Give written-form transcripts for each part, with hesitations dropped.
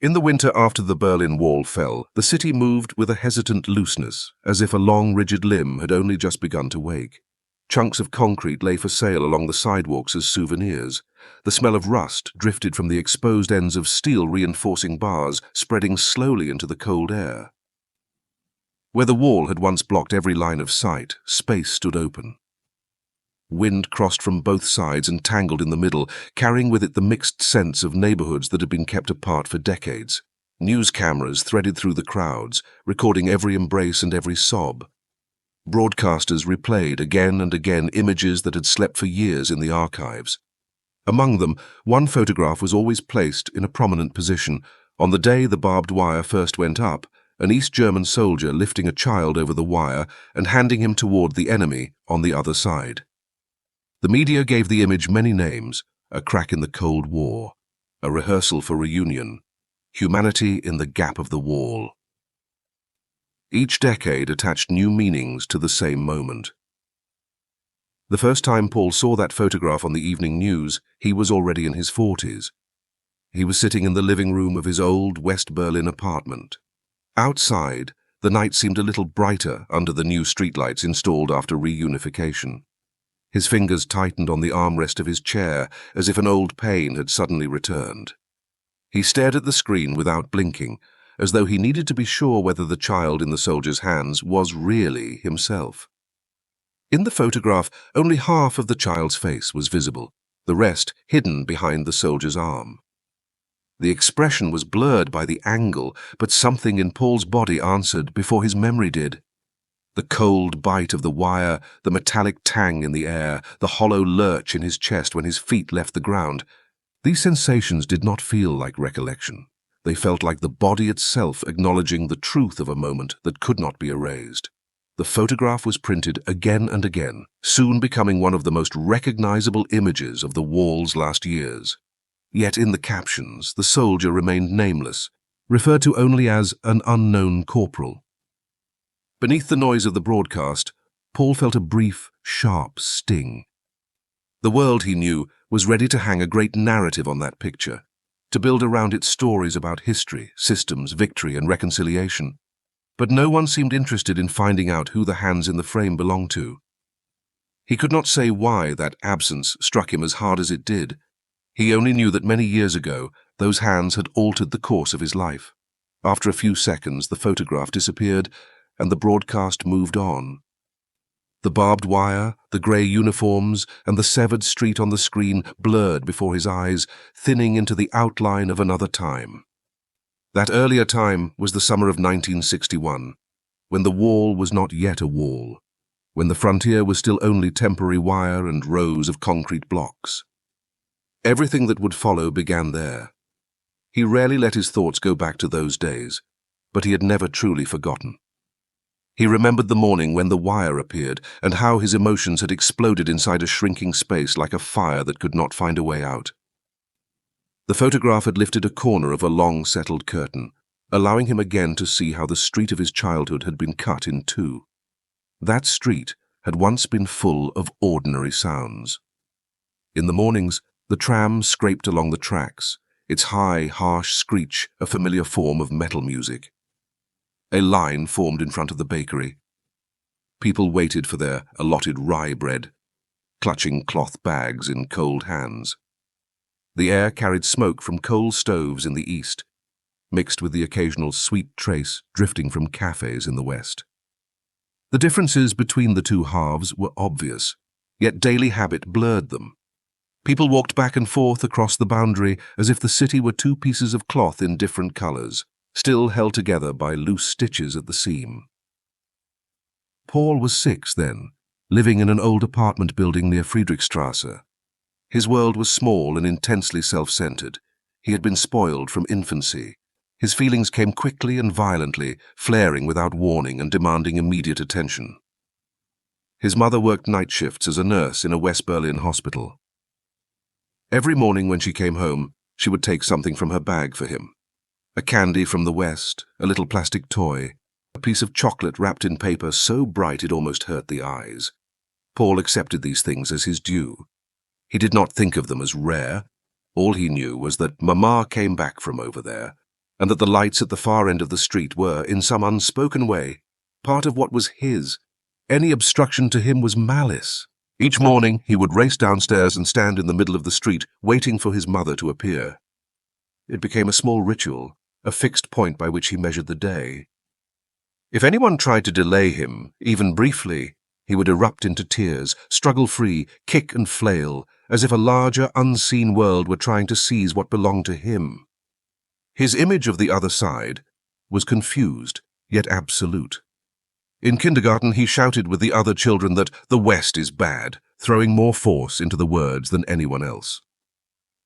In the winter after the Berlin Wall fell, the city moved with a hesitant looseness, as if a long, rigid limb had only just begun to wake. Chunks of concrete lay for sale along the sidewalks as souvenirs. The smell of rust drifted from the exposed ends of steel-reinforcing bars, spreading slowly into the cold air. Where the wall had once blocked every line of sight, space stood open. Wind crossed from both sides and tangled in the middle, carrying with it the mixed scents of neighborhoods that had been kept apart for decades. News cameras threaded through the crowds, recording every embrace and every sob. Broadcasters replayed again and again images that had slept for years in the archives. Among them, one photograph was always placed in a prominent position. On the day the barbed wire first went up, an East German soldier lifting a child over the wire and handing him toward the enemy on the other side. The media gave the image many names: a crack in the Cold War, a rehearsal for reunion, humanity in the gap of the wall. Each decade attached new meanings to the same moment. The first time Paul saw that photograph on the evening news, he was already in his 40s. He was sitting in the living room of his old West Berlin apartment. Outside, the night seemed a little brighter under the new streetlights installed after reunification. His fingers tightened on the armrest of his chair as if an old pain had suddenly returned. He stared at the screen without blinking, as though he needed to be sure whether the child in the soldier's hands was really himself. In the photograph, only half of the child's face was visible, the rest hidden behind the soldier's arm. The expression was blurred by the angle, but something in Paul's body answered before his memory did. The cold bite of the wire, the metallic tang in the air, the hollow lurch in his chest when his feet left the ground. These sensations did not feel like recollection. They felt like the body itself acknowledging the truth of a moment that could not be erased. The photograph was printed again and again, soon becoming one of the most recognizable images of the wall's last years. Yet in the captions, the soldier remained nameless, referred to only as an unknown corporal. Beneath the noise of the broadcast, Paul felt a brief, sharp sting. The world, he knew, was ready to hang a great narrative on that picture, to build around it stories about history, systems, victory, and reconciliation. But no one seemed interested in finding out who the hands in the frame belonged to. He could not say why that absence struck him as hard as it did. He only knew that many years ago, those hands had altered the course of his life. After a few seconds, the photograph disappeared, and the broadcast moved on. The barbed wire, the grey uniforms, and the severed street on the screen blurred before his eyes, thinning into the outline of another time. That earlier time was the summer of 1961, when the wall was not yet a wall, when the frontier was still only temporary wire and rows of concrete blocks. Everything that would follow began there. He rarely let his thoughts go back to those days, but he had never truly forgotten. He remembered the morning when the wire appeared and how his emotions had exploded inside a shrinking space like a fire that could not find a way out. The photograph had lifted a corner of a long-settled curtain, allowing him again to see how the street of his childhood had been cut in two. That street had once been full of ordinary sounds. In the mornings, the tram scraped along the tracks, its high, harsh screech a familiar form of metal music. A line formed in front of the bakery. People waited for their allotted rye bread, clutching cloth bags in cold hands. The air carried smoke from coal stoves in the east, mixed with the occasional sweet trace drifting from cafes in the west. The differences between the two halves were obvious, yet daily habit blurred them. People walked back and forth across the boundary as if the city were two pieces of cloth in different colors, still held together by loose stitches at the seam. Paul was 6 then, living in an old apartment building near Friedrichstrasse. His world was small and intensely self-centered. He had been spoiled from infancy. His feelings came quickly and violently, flaring without warning and demanding immediate attention. His mother worked night shifts as a nurse in a West Berlin hospital. Every morning when she came home, she would take something from her bag for him. A candy from the West, a little plastic toy, a piece of chocolate wrapped in paper so bright it almost hurt the eyes. Paul accepted these things as his due. He did not think of them as rare. All he knew was that Mama came back from over there, and that the lights at the far end of the street were, in some unspoken way, part of what was his. Any obstruction to him was malice. Each morning he would race downstairs and stand in the middle of the street, waiting for his mother to appear. It became a small ritual, a fixed point by which he measured the day. If anyone tried to delay him, even briefly, he would erupt into tears, struggle free, kick and flail, as if a larger, unseen world were trying to seize what belonged to him. His image of the other side was confused, yet absolute. In kindergarten, he shouted with the other children that the West is bad, throwing more force into the words than anyone else.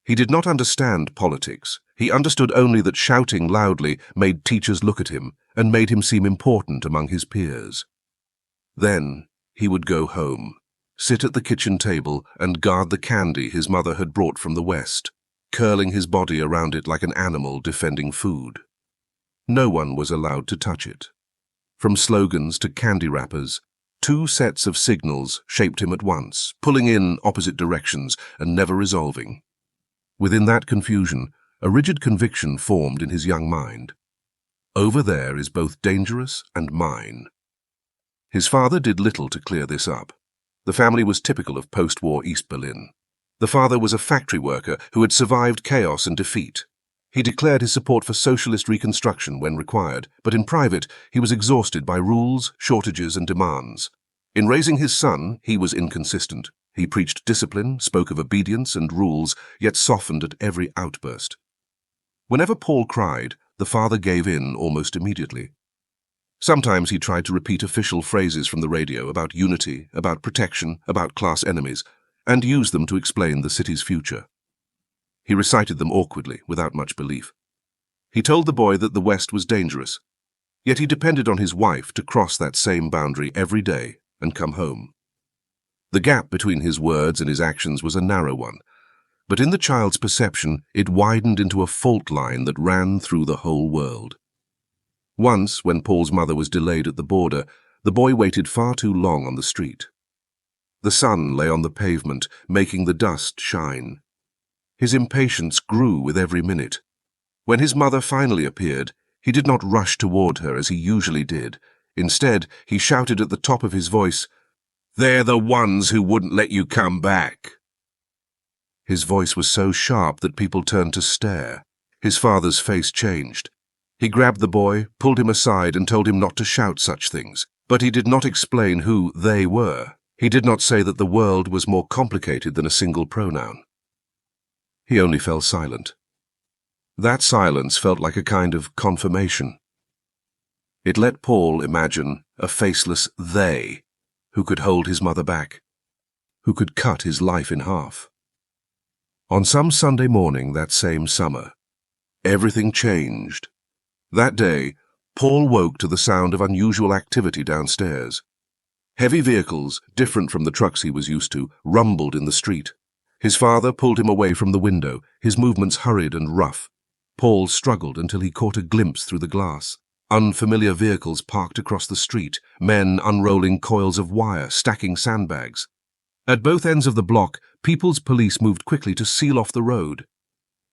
He did not understand politics. He understood only that shouting loudly made teachers look at him and made him seem important among his peers. Then he would go home, sit at the kitchen table and guard the candy his mother had brought from the West, curling his body around it like an animal defending food. No one was allowed to touch it. From slogans to candy wrappers, 2 sets of signals shaped him at once, pulling in opposite directions and never resolving. Within that confusion, a rigid conviction formed in his young mind. Over there is both dangerous and mine. His father did little to clear this up. The family was typical of post-war East Berlin. The father was a factory worker who had survived chaos and defeat. He declared his support for socialist reconstruction when required, but in private he was exhausted by rules, shortages and demands. In raising his son, he was inconsistent. He preached discipline, spoke of obedience and rules, yet softened at every outburst. Whenever Paul cried, the father gave in almost immediately. Sometimes he tried to repeat official phrases from the radio about unity, about protection, about class enemies, and use them to explain the city's future. He recited them awkwardly, without much belief. He told the boy that the West was dangerous, yet he depended on his wife to cross that same boundary every day and come home. The gap between his words and his actions was a narrow one, but in the child's perception it widened into a fault line that ran through the whole world. Once, when Paul's mother was delayed at the border, the boy waited far too long on the street. The sun lay on the pavement, making the dust shine. His impatience grew with every minute. When his mother finally appeared, he did not rush toward her as he usually did. Instead, he shouted at the top of his voice, "They're the ones who wouldn't let you come back." His voice was so sharp that people turned to stare. His father's face changed. He grabbed the boy, pulled him aside and told him not to shout such things, but he did not explain who they were. He did not say that the world was more complicated than a single pronoun. He only fell silent. That silence felt like a kind of confirmation. It let Paul imagine a faceless they who could hold his mother back, who could cut his life in half. On some Sunday morning that same summer, everything changed. That day, Paul woke to the sound of unusual activity downstairs. Heavy vehicles, different from the trucks he was used to, rumbled in the street. His father pulled him away from the window, his movements hurried and rough. Paul struggled until he caught a glimpse through the glass. Unfamiliar vehicles parked across the street, men unrolling coils of wire, stacking sandbags. At both ends of the block, People's Police moved quickly to seal off the road.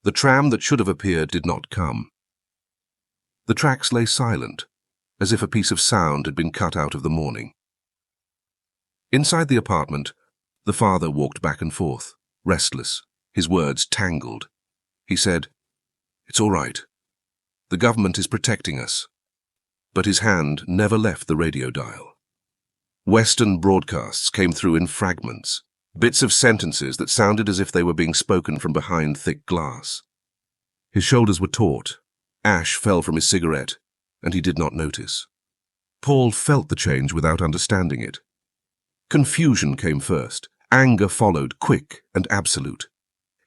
The tram that should have appeared did not come. The tracks lay silent, as if a piece of sound had been cut out of the morning. Inside the apartment, the father walked back and forth, restless, his words tangled. He said, "It's all right. The government is protecting us." But his hand never left the radio dial. Western broadcasts came through in fragments, bits of sentences that sounded as if they were being spoken from behind thick glass. His shoulders were taut. Ash fell from his cigarette, and he did not notice. Paul felt the change without understanding it. Confusion came first. Anger followed, quick and absolute.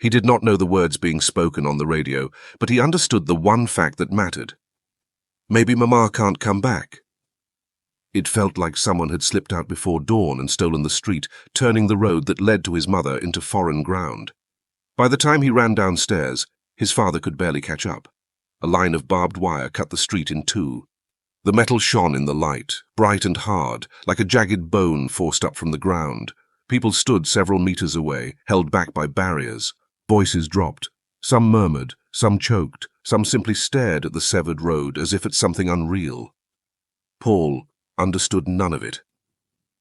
He did not know the words being spoken on the radio, but he understood the one fact that mattered. Maybe Mama can't come back. It felt like someone had slipped out before dawn and stolen the street, turning the road that led to his mother into foreign ground. By the time he ran downstairs, his father could barely catch up. A line of barbed wire cut the street in two. The metal shone in the light, bright and hard, like a jagged bone forced up from the ground. People stood several meters away, held back by barriers. Voices dropped. Some murmured, some choked, Some simply stared at the severed road as if at something unreal. Paul understood none of it.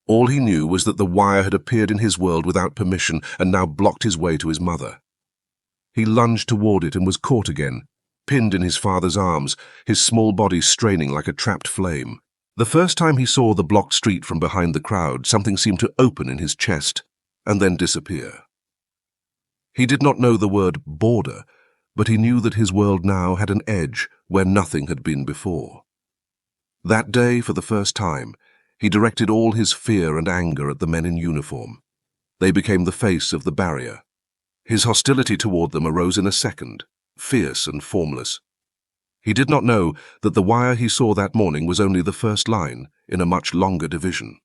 All he knew was that the wire had appeared in his world without permission and now blocked his way to his mother. He lunged toward it and was caught again, pinned in his father's arms, his small body straining like a trapped flame. The first time he saw the blocked street from behind the crowd, something seemed to open in his chest and then disappear. He did not know the word border, but he knew that his world now had an edge where nothing had been before. That day, for the first time, he directed all his fear and anger at the men in uniform. They became the face of the barrier. His hostility toward them arose in a second, fierce and formless. He did not know that the wire he saw that morning was only the first line in a much longer division.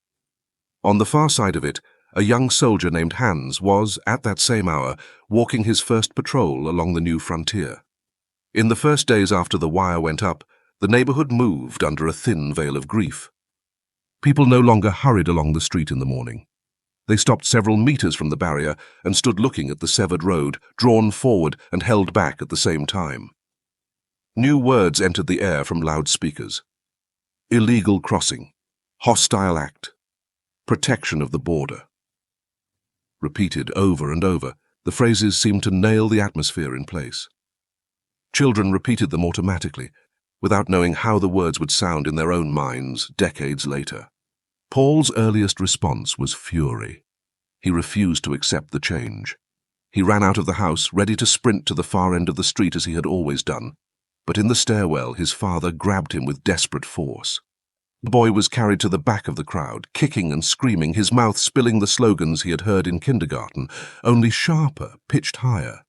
On the far side of it, a young soldier named Hans was, at that same hour, walking his first patrol along the new frontier. In the first days after the wire went up, the neighborhood moved under a thin veil of grief. People no longer hurried along the street in the morning. They stopped several meters from the barrier and stood looking at the severed road, drawn forward and held back at the same time. New words entered the air from loudspeakers. Illegal crossing, hostile act, protection of the border. Repeated over and over, the phrases seemed to nail the atmosphere in place. Children repeated them automatically, without knowing how the words would sound in their own minds decades later. Paul's earliest response was fury. He refused to accept the change. He ran out of the house, ready to sprint to the far end of the street as he had always done. But in the stairwell, his father grabbed him with desperate force. The boy was carried to the back of the crowd, kicking and screaming, his mouth spilling the slogans he had heard in kindergarten, only sharper, pitched higher.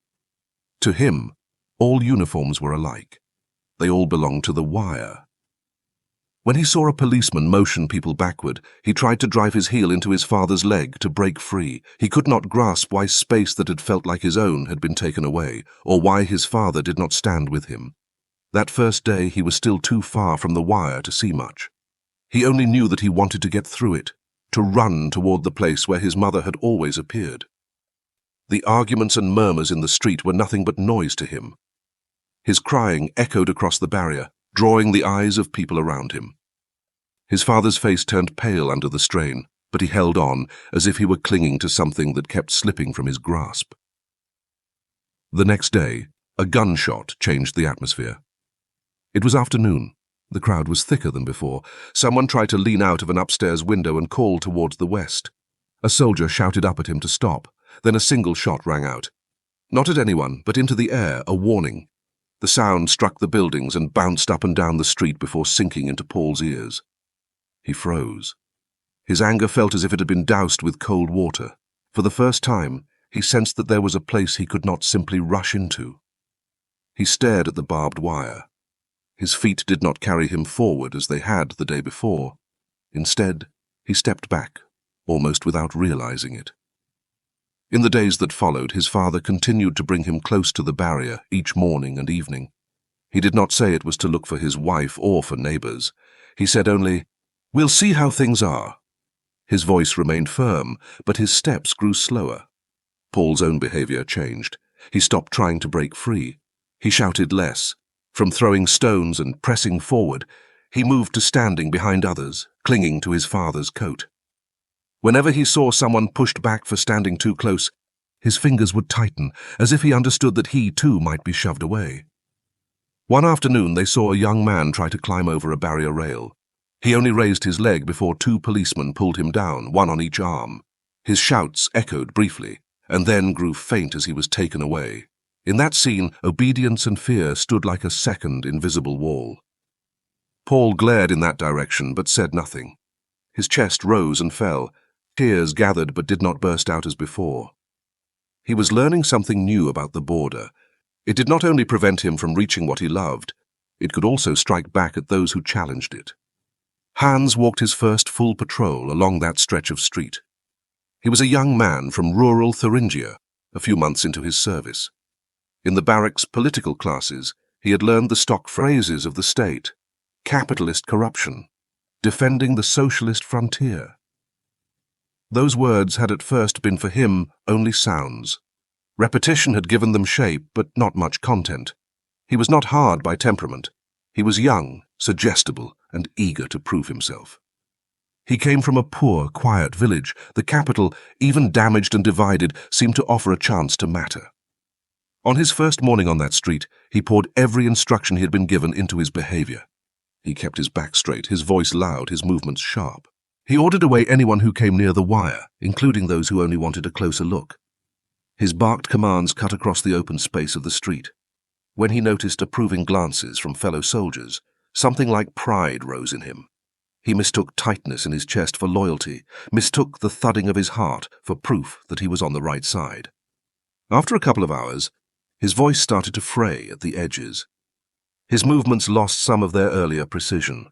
To him, all uniforms were alike. They all belonged to the wire. When he saw a policeman motion people backward, he tried to drive his heel into his father's leg to break free. He could not grasp why space that had felt like his own had been taken away, or why his father did not stand with him. That first day he was still too far from the wire to see much. He only knew that he wanted to get through it, to run toward the place where his mother had always appeared. The arguments and murmurs in the street were nothing but noise to him. His crying echoed across the barrier, drawing the eyes of people around him. His father's face turned pale under the strain, but he held on, as if he were clinging to something that kept slipping from his grasp. The next day, a gunshot changed the atmosphere. It was afternoon. The crowd was thicker than before. Someone tried to lean out of an upstairs window and call towards the west. A soldier shouted up at him to stop. Then a single shot rang out. Not at anyone, but into the air, a warning. The sound struck the buildings and bounced up and down the street before sinking into Paul's ears. He froze. His anger felt as if it had been doused with cold water. For the first time, he sensed that there was a place he could not simply rush into. He stared at the barbed wire. His feet did not carry him forward as they had the day before. Instead, he stepped back, almost without realizing it. In the days that followed, his father continued to bring him close to the barrier each morning and evening. He did not say it was to look for his wife or for neighbors. He said only, "We'll see how things are." His voice remained firm, but his steps grew slower. Paul's own behavior changed. He stopped trying to break free. He shouted less. From throwing stones and pressing forward, he moved to standing behind others, clinging to his father's coat. Whenever he saw someone pushed back for standing too close, his fingers would tighten, as if he understood that he too might be shoved away. One afternoon they saw a young man try to climb over a barrier rail. He only raised his leg before two policemen pulled him down, one on each arm. His shouts echoed briefly, and then grew faint as he was taken away. In that scene, obedience and fear stood like a second invisible wall. Paul glared in that direction but said nothing. His chest rose and fell. Tears gathered but did not burst out as before. He was learning something new about the border. It did not only prevent him from reaching what he loved, it could also strike back at those who challenged it. Hans walked his first full patrol along that stretch of street. He was a young man from rural Thuringia, a few months into his service. In the barracks' political classes, he had learned the stock phrases of the state: capitalist corruption, defending the socialist frontier. Those words had at first been for him only sounds. Repetition had given them shape, but not much content. He was not hard by temperament. He was young, suggestible, and eager to prove himself. He came from a poor, quiet village. The capital, even damaged and divided, seemed to offer a chance to matter. On his first morning on that street, he poured every instruction he had been given into his behavior. He kept his back straight, his voice loud, his movements sharp. He ordered away anyone who came near the wire, including those who only wanted a closer look. His barked commands cut across the open space of the street. When he noticed approving glances from fellow soldiers, something like pride rose in him. He mistook tightness in his chest for loyalty, mistook the thudding of his heart for proof that he was on the right side. After a couple of hours, his voice started to fray at the edges. His movements lost some of their earlier precision.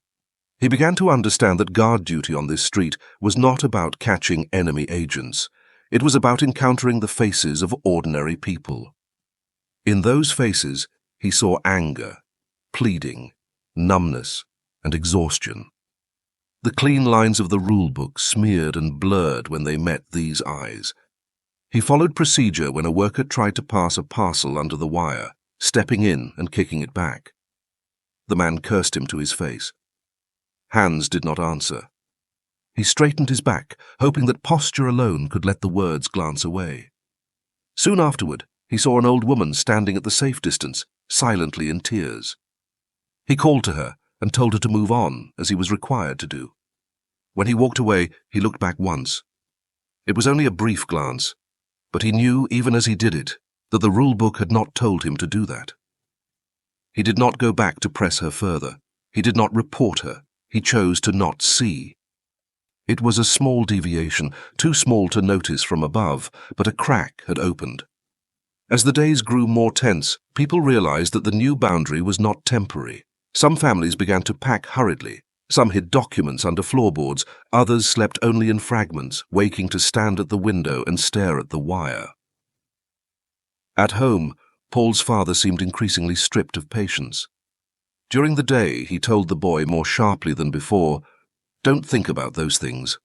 He began to understand that guard duty on this street was not about catching enemy agents. It was about encountering the faces of ordinary people. In those faces, he saw anger, pleading, numbness, and exhaustion. The clean lines of the rulebook smeared and blurred when they met these eyes. He followed procedure when a worker tried to pass a parcel under the wire, stepping in and kicking it back. The man cursed him to his face. Hands did not answer. He straightened his back, hoping that posture alone could let the words glance away. Soon afterward, he saw an old woman standing at the safe distance, silently in tears. He called to her and told her to move on, as he was required to do. When he walked away, he looked back once. It was only a brief glance, but he knew, even as he did it, that the rulebook had not told him to do that. He did not go back to press her further. He did not report her. He chose to not see. It was a small deviation, too small to notice from above, but a crack had opened. As the days grew more tense, people realized that the new boundary was not temporary. Some families began to pack hurriedly. Some hid documents under floorboards. Others slept only in fragments, waking to stand at the window and stare at the wire. At home, Paul's father seemed increasingly stripped of patience. During the day, he told the boy more sharply than before, "Don't think about those things."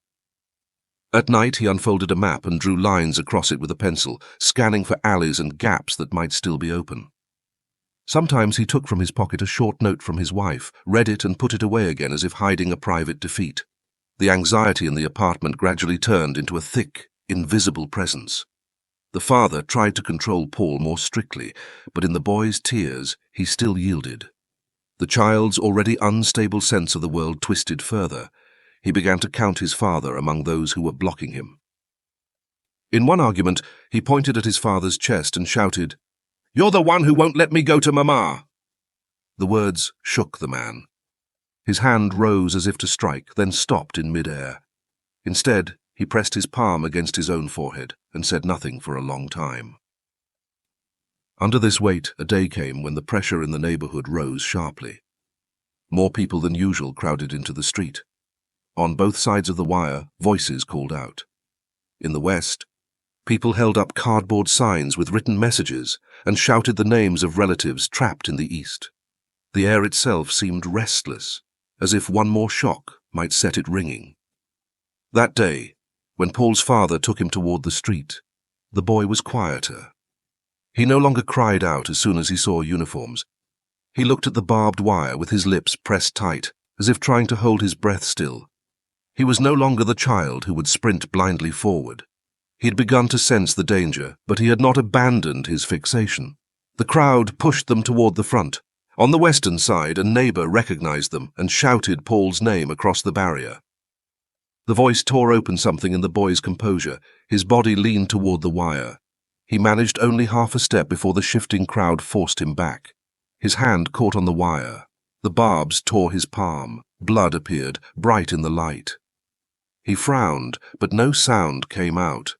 At night, he unfolded a map and drew lines across it with a pencil, scanning for alleys and gaps that might still be open. Sometimes he took from his pocket a short note from his wife, read it and put it away again as if hiding a private defeat. The anxiety in the apartment gradually turned into a thick, invisible presence. The father tried to control Paul more strictly, but in the boy's tears, he still yielded. The child's already unstable sense of the world twisted further. He began to count his father among those who were blocking him. In one argument, he pointed at his father's chest and shouted, "You're the one who won't let me go to Mama!" The words shook the man. His hand rose as if to strike, then stopped in mid-air. Instead, he pressed his palm against his own forehead and said nothing for a long time. Under this weight, a day came when the pressure in the neighborhood rose sharply. More people than usual crowded into the street. On both sides of the wire, voices called out. In the west, people held up cardboard signs with written messages and shouted the names of relatives trapped in the east. The air itself seemed restless, as if one more shock might set it ringing. That day, when Paul's father took him toward the street, the boy was quieter. He no longer cried out as soon as he saw uniforms. He looked at the barbed wire with his lips pressed tight, as if trying to hold his breath still. He was no longer the child who would sprint blindly forward. He had begun to sense the danger, but he had not abandoned his fixation. The crowd pushed them toward the front. On the western side, a neighbor recognized them and shouted Paul's name across the barrier. The voice tore open something in the boy's composure. His body leaned toward the wire. He managed only half a step before the shifting crowd forced him back. His hand caught on the wire. The barbs tore his palm. Blood appeared, bright in the light. He frowned, but no sound came out.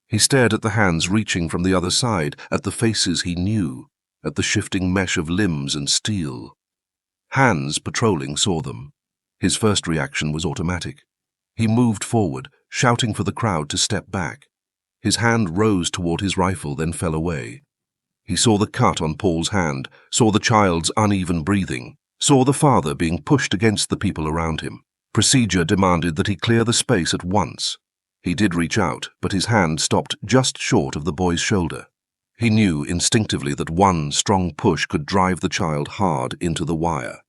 He stared at the hands reaching from the other side, at the faces he knew, at the shifting mesh of limbs and steel. Hands patrolling saw them. His first reaction was automatic. He moved forward, shouting for the crowd to step back. His hand rose toward his rifle, then fell away. He saw the cut on Paul's hand, saw the child's uneven breathing, saw the father being pushed against the people around him. Procedure demanded that he clear the space at once. He did reach out, but his hand stopped just short of the boy's shoulder. He knew instinctively that one strong push could drive the child hard into the wire.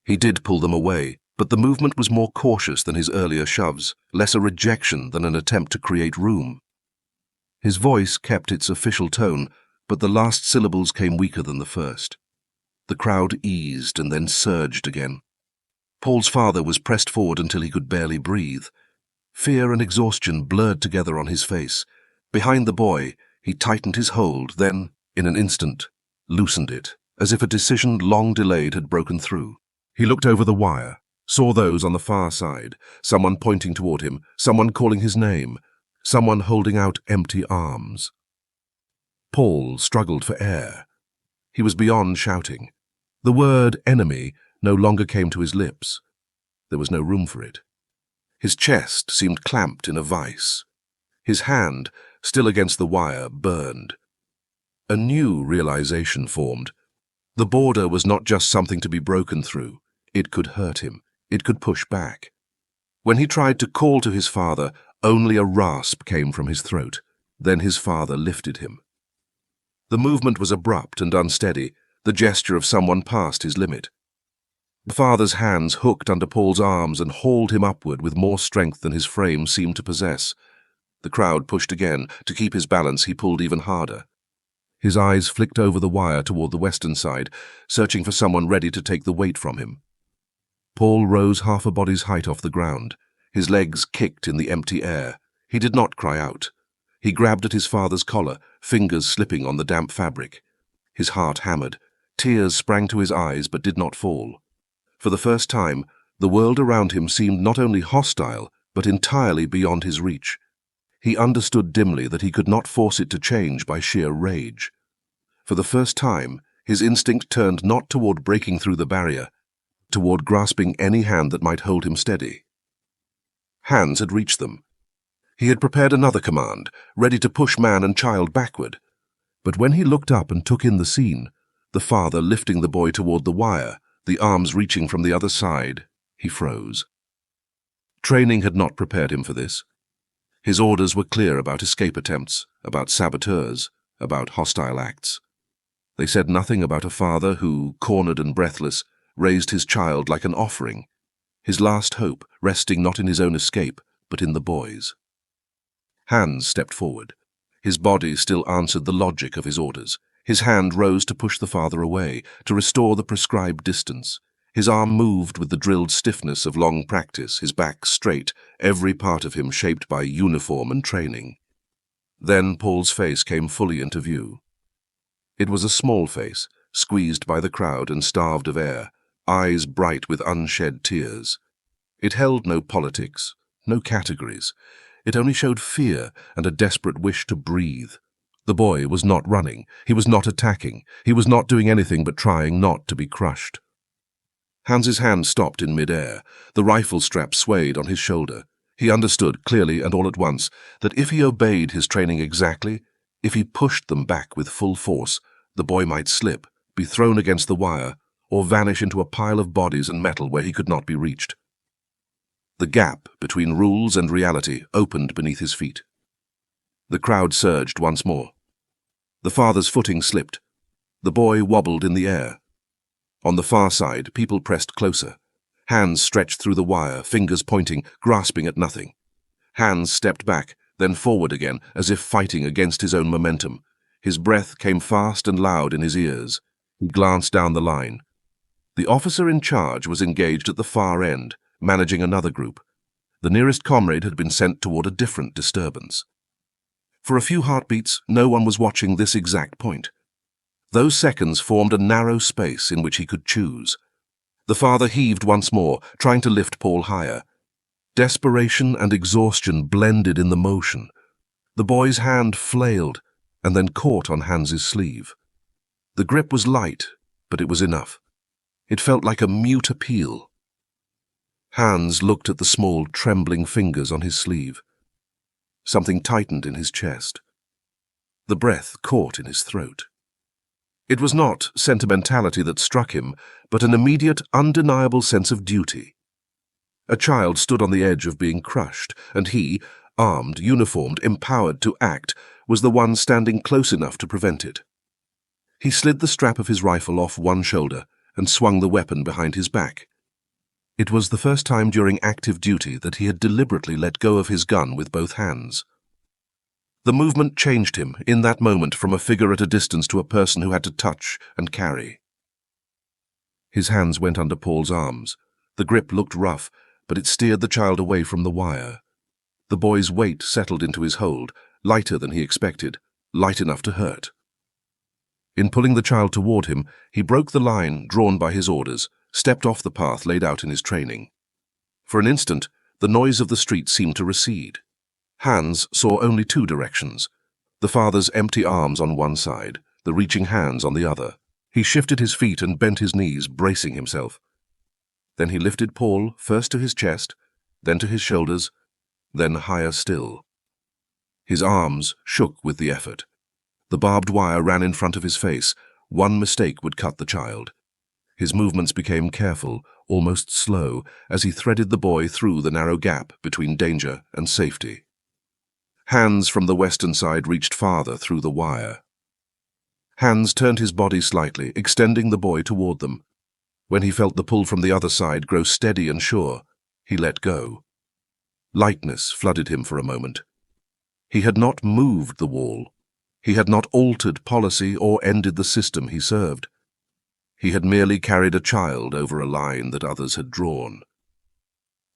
He did pull them away, but the movement was more cautious than his earlier shoves, less a rejection than an attempt to create room. His voice kept its official tone, but the last syllables came weaker than the first. The crowd eased and then surged again. Paul's father was pressed forward until he could barely breathe. Fear and exhaustion blurred together on his face. Behind the boy, he tightened his hold, then, in an instant, loosened it, as if a decision long delayed had broken through. He looked over the wire, saw those on the far side, someone pointing toward him, someone calling his name, someone holding out empty arms. Paul struggled for air. He was beyond shouting. The word enemy no longer came to his lips. There was no room for it. His chest seemed clamped in a vice. His hand, still against the wire, burned. A new realization formed. The border was not just something to be broken through. It could hurt him. It could push back. When he tried to call to his father, only a rasp came from his throat. Then his father lifted him. The movement was abrupt and unsteady, the gesture of someone past his limit. The father's hands hooked under Paul's arms and hauled him upward with more strength than his frame seemed to possess. The crowd pushed again. To keep his balance, he pulled even harder. His eyes flicked over the wire toward the western side, searching for someone ready to take the weight from him. Paul rose half a body's height off the ground. His legs kicked in the empty air. He did not cry out. He grabbed at his father's collar, fingers slipping on the damp fabric. His heart hammered. Tears sprang to his eyes but did not fall. For the first time, the world around him seemed not only hostile, but entirely beyond his reach. He understood dimly that he could not force it to change by sheer rage. For the first time, his instinct turned not toward breaking through the barrier, toward grasping any hand that might hold him steady. Hands had reached them. He had prepared another command, ready to push man and child backward. But when he looked up and took in the scene, the father lifting the boy toward the wire, the arms reaching from the other side, he froze. Training had not prepared him for this. His orders were clear about escape attempts, about saboteurs, about hostile acts. They said nothing about a father who, cornered and breathless, raised his child like an offering, his last hope resting not in his own escape, but in the boy's. Hans stepped forward. His body still answered the logic of his orders. His hand rose to push the father away, to restore the prescribed distance. His arm moved with the drilled stiffness of long practice, his back straight, every part of him shaped by uniform and training. Then Paul's face came fully into view. It was a small face, squeezed by the crowd and starved of air, eyes bright with unshed tears. It held no politics, no categories. It only showed fear and a desperate wish to breathe. The boy was not running. He was not attacking. He was not doing anything but trying not to be crushed. Hans's hand stopped in mid-air. The rifle strap swayed on his shoulder. He understood clearly and all at once that if he obeyed his training exactly, if he pushed them back with full force, the boy might slip, be thrown against the wire, or vanish into a pile of bodies and metal where he could not be reached. The gap between rules and reality opened beneath his feet. The crowd surged once more. The father's footing slipped. The boy wobbled in the air. On the far side, people pressed closer. Hands stretched through the wire, fingers pointing, grasping at nothing. Hands stepped back, then forward again, as if fighting against his own momentum. His breath came fast and loud in his ears. He glanced down the line. The officer in charge was engaged at the far end, managing another group. The nearest comrade had been sent toward a different disturbance. For a few heartbeats, no one was watching this exact point. Those seconds formed a narrow space in which he could choose. The father heaved once more, trying to lift Paul higher. Desperation and exhaustion blended in the motion. The boy's hand flailed and then caught on Hans's sleeve. The grip was light, but it was enough. It felt like a mute appeal. Hans looked at the small, trembling fingers on his sleeve. Something tightened in his chest. The breath caught in his throat. It was not sentimentality that struck him, but an immediate, undeniable sense of duty. A child stood on the edge of being crushed, and he, armed, uniformed, empowered to act, was the one standing close enough to prevent it. He slid the strap of his rifle off one shoulder and swung the weapon behind his back. It was the first time during active duty that he had deliberately let go of his gun with both hands. The movement changed him in that moment from a figure at a distance to a person who had to touch and carry. His hands went under Paul's arms. The grip looked rough, but it steered the child away from the wire. The boy's weight settled into his hold, lighter than he expected, light enough to hurt. In pulling the child toward him, he broke the line drawn by his orders, stepped off the path laid out in his training. For an instant, the noise of the street seemed to recede. Hans saw only two directions: the father's empty arms on one side, the reaching hands on the other. He shifted his feet and bent his knees, bracing himself. Then he lifted Paul first to his chest, then to his shoulders, then higher still. His arms shook with the effort. The barbed wire ran in front of his face. One mistake would cut the child. His movements became careful, almost slow, as he threaded the boy through the narrow gap between danger and safety. Hands from the western side reached farther through the wire. Hans turned his body slightly, extending the boy toward them. When he felt the pull from the other side grow steady and sure, he let go. Lightness flooded him for a moment. He had not moved the wall. He had not altered policy or ended the system he served. He had merely carried a child over a line that others had drawn.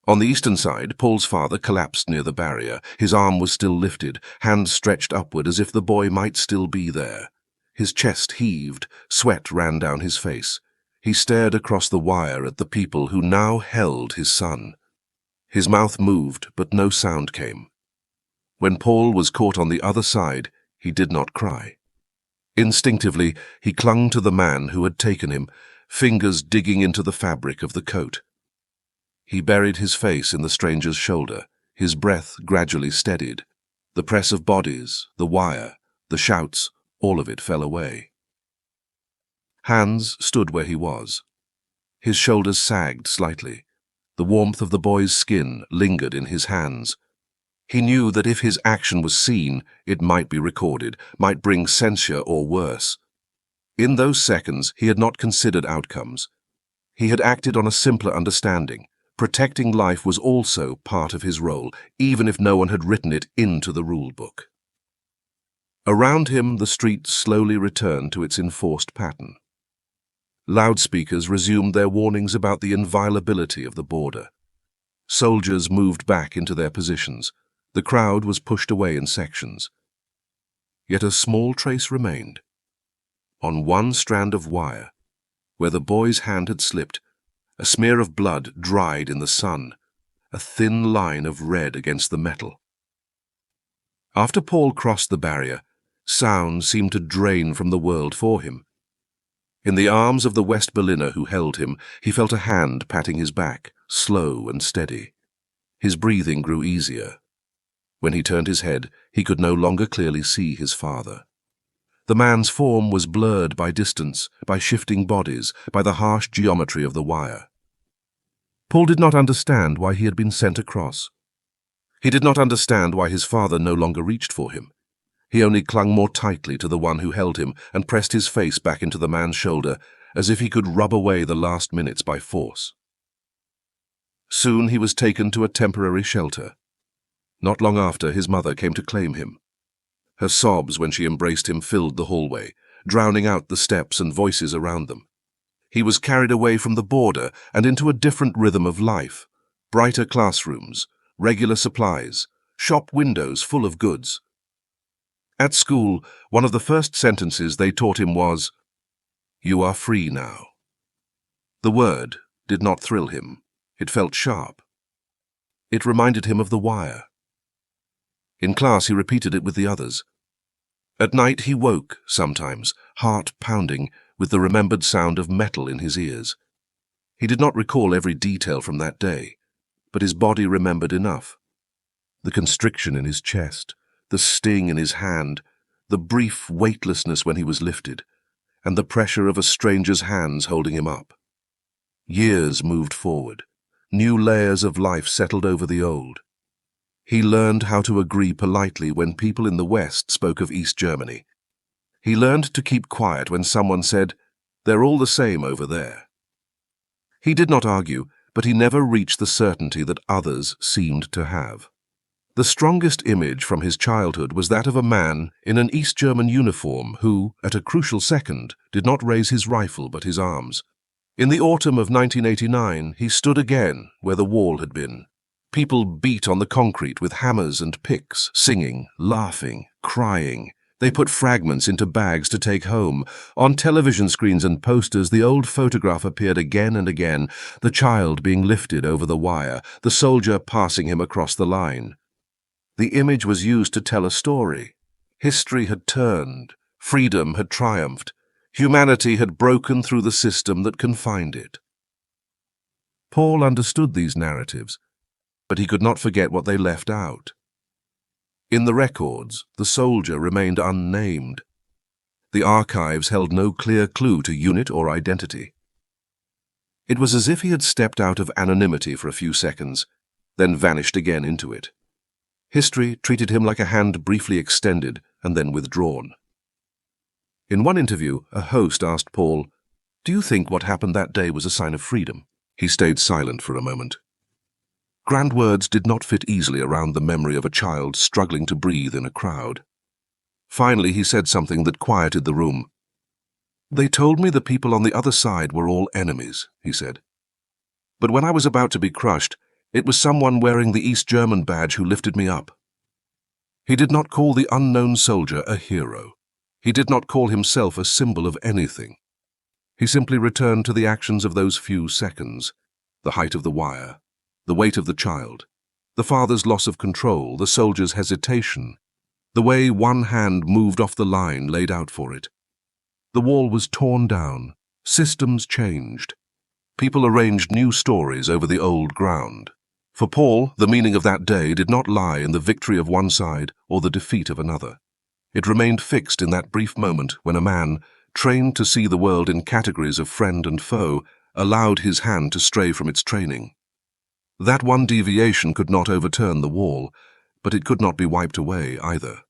On the eastern side, Paul's father collapsed near the barrier. His arm was still lifted, hands stretched upward as if the boy might still be there. His chest heaved, sweat ran down his face. He stared across the wire at the people who now held his son. His mouth moved, but no sound came. When Paul was caught on the other side, he did not cry. Instinctively, he clung to the man who had taken him, fingers digging into the fabric of the coat. He buried his face in the stranger's shoulder. His breath gradually steadied. The press of bodies, the wire, the shouts, all of it fell away. Hans stood where he was. His shoulders sagged slightly. The warmth of the boy's skin lingered in his hands. He knew that if his action was seen, it might be recorded, might bring censure or worse. In those seconds, he had not considered outcomes. He had acted on a simpler understanding. Protecting life was also part of his role, even if no one had written it into the rule book. Around him, the street slowly returned to its enforced pattern. Loudspeakers resumed their warnings about the inviolability of the border. Soldiers moved back into their positions. The crowd was pushed away in sections. Yet a small trace remained. On one strand of wire, where the boy's hand had slipped, a smear of blood dried in the sun, a thin line of red against the metal. After Paul crossed the barrier, sound seemed to drain from the world for him. In the arms of the West Berliner who held him, he felt a hand patting his back, slow and steady. His breathing grew easier. When he turned his head, he could no longer clearly see his father. The man's form was blurred by distance, by shifting bodies, by the harsh geometry of the wire. Paul did not understand why he had been sent across. He did not understand why his father no longer reached for him. He only clung more tightly to the one who held him and pressed his face back into the man's shoulder, as if he could rub away the last minutes by force. Soon he was taken to a temporary shelter. Not long after, his mother came to claim him. Her sobs when she embraced him filled the hallway, drowning out the steps and voices around them. He was carried away from the border and into a different rhythm of life. Brighter classrooms, regular supplies, shop windows full of goods. At school, one of the first sentences they taught him was, "You are free now." The word did not thrill him. It felt sharp. It reminded him of the wire. In class, he repeated it with the others. At night, he woke, sometimes, heart pounding, with the remembered sound of metal in his ears. He did not recall every detail from that day, but his body remembered enough. The constriction in his chest, the sting in his hand, the brief weightlessness when he was lifted, and the pressure of a stranger's hands holding him up. Years moved forward. New layers of life settled over the old. He learned how to agree politely when people in the West spoke of East Germany. He learned to keep quiet when someone said, "They're all the same over there." He did not argue, but he never reached the certainty that others seemed to have. The strongest image from his childhood was that of a man in an East German uniform who, at a crucial second, did not raise his rifle but his arms. In the autumn of 1989, he stood again where the wall had been. People beat on the concrete with hammers and picks, singing, laughing, crying. They put fragments into bags to take home. On television screens and posters, the old photograph appeared again and again, the child being lifted over the wire, the soldier passing him across the line. The image was used to tell a story. History had turned. Freedom had triumphed. Humanity had broken through the system that confined it. Paul understood these narratives, but he could not forget what they left out. In the records, the soldier remained unnamed. The archives held no clear clue to unit or identity. It was as if he had stepped out of anonymity for a few seconds, then vanished again into it. History treated him like a hand briefly extended and then withdrawn. In one interview, a host asked Paul, "Do you think what happened that day was a sign of freedom?" He stayed silent for a moment. Grand words did not fit easily around the memory of a child struggling to breathe in a crowd. Finally, he said something that quieted the room. "They told me the people on the other side were all enemies," he said. "But when I was about to be crushed, it was someone wearing the East German badge who lifted me up." He did not call the unknown soldier a hero. He did not call himself a symbol of anything. He simply returned to the actions of those few seconds, the height of the wire, the weight of the child, the father's loss of control, the soldier's hesitation, the way one hand moved off the line laid out for it. The wall was torn down, systems changed. People arranged new stories over the old ground. For Paul, the meaning of that day did not lie in the victory of one side or the defeat of another. It remained fixed in that brief moment when a man, trained to see the world in categories of friend and foe, allowed his hand to stray from its training. That one deviation could not overturn the wall, but it could not be wiped away either.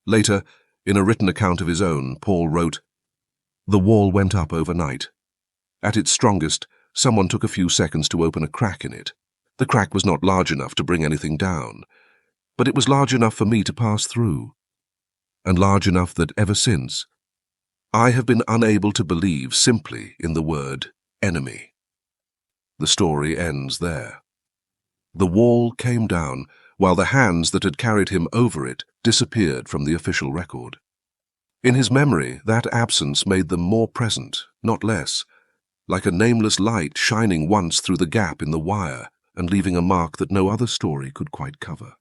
Later, in a written account of his own, Paul wrote, "The wall went up overnight. At its strongest, someone took a few seconds to open a crack in it. The crack was not large enough to bring anything down, but it was large enough for me to pass through, and large enough that ever since, I have been unable to believe simply in the word enemy." The story ends there. The wall came down, while the hands that had carried him over it disappeared from the official record. In his memory, that absence made them more present, not less, like a nameless light shining once through the gap in the wire and leaving a mark that no other story could quite cover.